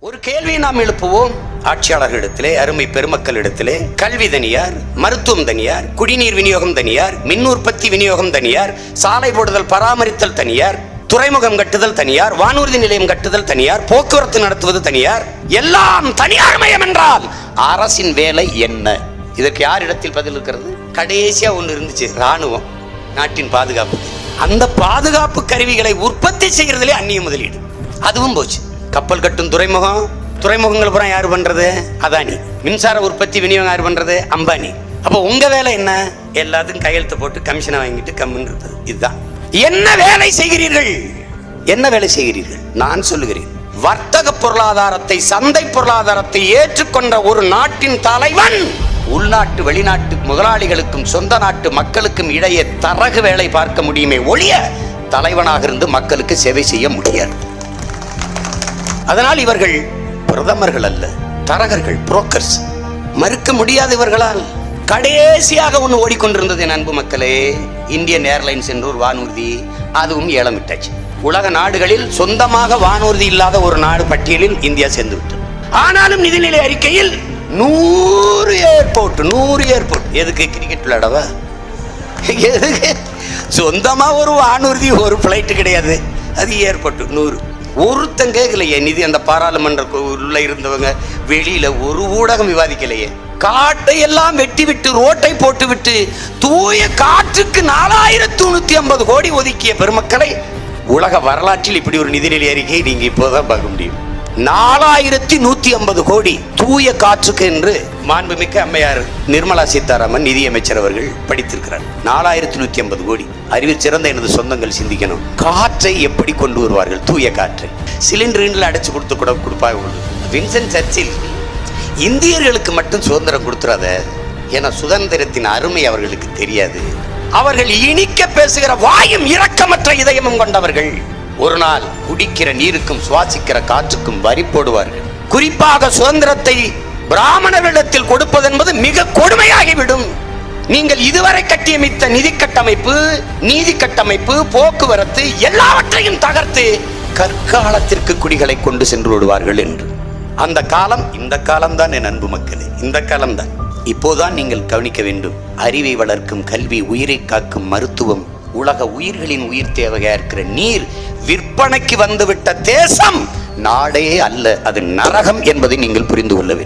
ஒரு கேள்வியை நாம் எழுப்புவோம். ஆட்சியாளர்களிடத்திலே, அருமை பெருமக்களிடத்திலே, கல்வி தனியார், மருத்துவம் தனியார், குடிநீர் விநியோகம் தனியார், மின் உற்பத்தி விநியோகம் தனியார், சாலை போடுதல் பராமரித்தல் தனியார், துறைமுகம் கட்டுதல் தனியார், வானூர்தி நிலையம் கட்டுதல் தனியார், போக்குவரத்து நடத்துவது தனியார், எல்லாம் தனியார் மயம் என்றால் அரசின் வேலை என்ன? இதற்கு யார் இடத்தில் பதில் இருக்கிறது? கடைசியா ஒன்று இருந்துச்சு, ராணுவம், நாட்டின் பாதுகாப்பு. அந்த பாதுகாப்பு கருவிகளை உற்பத்தி செய்யறதுலே அந்நிய முதலீடு, அதுவும் போச்சு. கப்பல் கட்டும் துறைமுகம், துறைமுகங்கள் பூரா யார் பண்றது? அதானி. மின்சார உற்பத்தி விநியோகம் யார் பண்றது? அம்பானி. அப்ப உங்க வேலை என்ன? எல்லாத்துக்கும் கையெழுத்து போட்டு கமிஷனை வாங்கிட்டு கம்முன்னு இருப்பது. இதுதான். என்ன வேலை செய்கிறீர்கள்? என்ன வேலை செய்கிறீர்கள்? நான் சொல்லுகிறேன், வர்த்தக பொருளாதாரத்தை, சந்தை பொருளாதாரத்தை ஏற்றுக்கொண்ட ஒரு நாட்டின் தலைவன் உள்நாட்டு வெளிநாட்டு முதலாளிகளுக்கும் சொந்த நாட்டு மக்களுக்கும் இடையே தரகு வேலை பார்க்க முடியுமே ஒழிய தலைவனாக இருந்து மக்களுக்கு சேவை செய்ய முடியாது. அதனால் இவர்கள் பிரதமர்கள் அல்ல, தரகர்கள், புரோக்கர்ஸ். மறுக்க முடியாது இவர்களால். கடைசியாக ஒன்று ஓடிக்கொண்டிருந்தது என் அன்பு மக்களே, இந்தியன் ஏர்லைன்ஸ் என்ற ஒரு வானூர்தி, அதுவும் ஏலம் விட்டாச்சு. உலக நாடுகளில் சொந்தமாக வானூர்தி இல்லாத ஒரு நாடு பட்டியலில் இந்தியா சேர்ந்து விட்டது. ஆனாலும் நிதிநிலை அறிக்கையில் 100 ஏர்போர்ட். எதுக்கு? கிரிக்கெட் விளையாடவா? எதுக்கு? சொந்தமா ஒரு வானூர்தி, ஒரு பிளைட் கிடையாது, அது ஏர்போர்ட் 100. ஒருத்தங்க கேட்கலையே நிதி. அந்த பாராளுமன்ற உள்ள இருந்தவங்க, வெளியில ஒரு ஊடகம் விவாதிக்கலையே. காட்டை எல்லாம் வெட்டி விட்டு, ரோட்டை போட்டு விட்டு, தூய காற்றுக்கு 4150 கோடி ஒதுக்கிய பெருமக்களை உலக வரலாற்றில் இப்படி ஒரு நிதிநிலை அறிக்கை நீங்க இப்போதான் பார்க்க முடியும். 4150 கோடி தூய காற்றுக்கு என்று மாண்புமிக்க அம்மையார் நிர்மலா சீதாராமன் நிதியமைச்சர் அவர்கள் படித்திருக்கிறார். 4150 கோடி. அறிவில் சிறந்த எனது சொந்தங்கள் சிந்திக்கணும், காற்றை எப்படி கொண்டு வருவார்கள்? தூய காற்றை சிலிண்டரில் அடைச்சு கொடுப்பாங்க. வின்சென்ட் சர்ச்சில், இந்தியர்களுக்கு மட்டும் சுதந்திரம் கொடுத்துறாத, என சுதந்திரத்தின் அருமை அவர்களுக்கு தெரியாது. அவர்கள் இனிக்க பேசுகிற வாயும் இரக்கமற்ற இதயமும் கொண்டவர்கள். ஒரு நாள் குடிக்கிற நீருக்கும் சுவாசிக்கிற காற்றுக்கும் வரி போடுவார்கள். குறிப்பாக சுதந்திரத்தை பிராமணர்களிடத்தில் கொடுப்பது என்பது மிக கொடுமையாகிவிடும். நீங்கள் இதுவரை கட்டியமைத்த நிதி கட்டமைப்பு, நீதி கட்டமைப்பு, போக்குவரத்து எல்லாவற்றையும் தகர்த்து கற்காலத்திற்கு குடிகளை கொண்டு சென்று விடுவார்கள் என்று. அந்த காலம் இந்த காலம்தான் என் அன்பு மக்களே, இந்த காலம்தான். இப்போதான் நீங்கள் கவனிக்க வேண்டும். அறிவை வளர்க்கும் கல்வி, உயிரை காக்கும் மருத்துவம், உலக உயிர்களின் உயிர் தேவையா இருக்கிற நீர் விற்பனைக்கு வந்துவிட்ட தேசம் நாடே அல்ல, அது நரகம் என்பதை நீங்கள் புரிந்து கொள்ள வேண்டும்.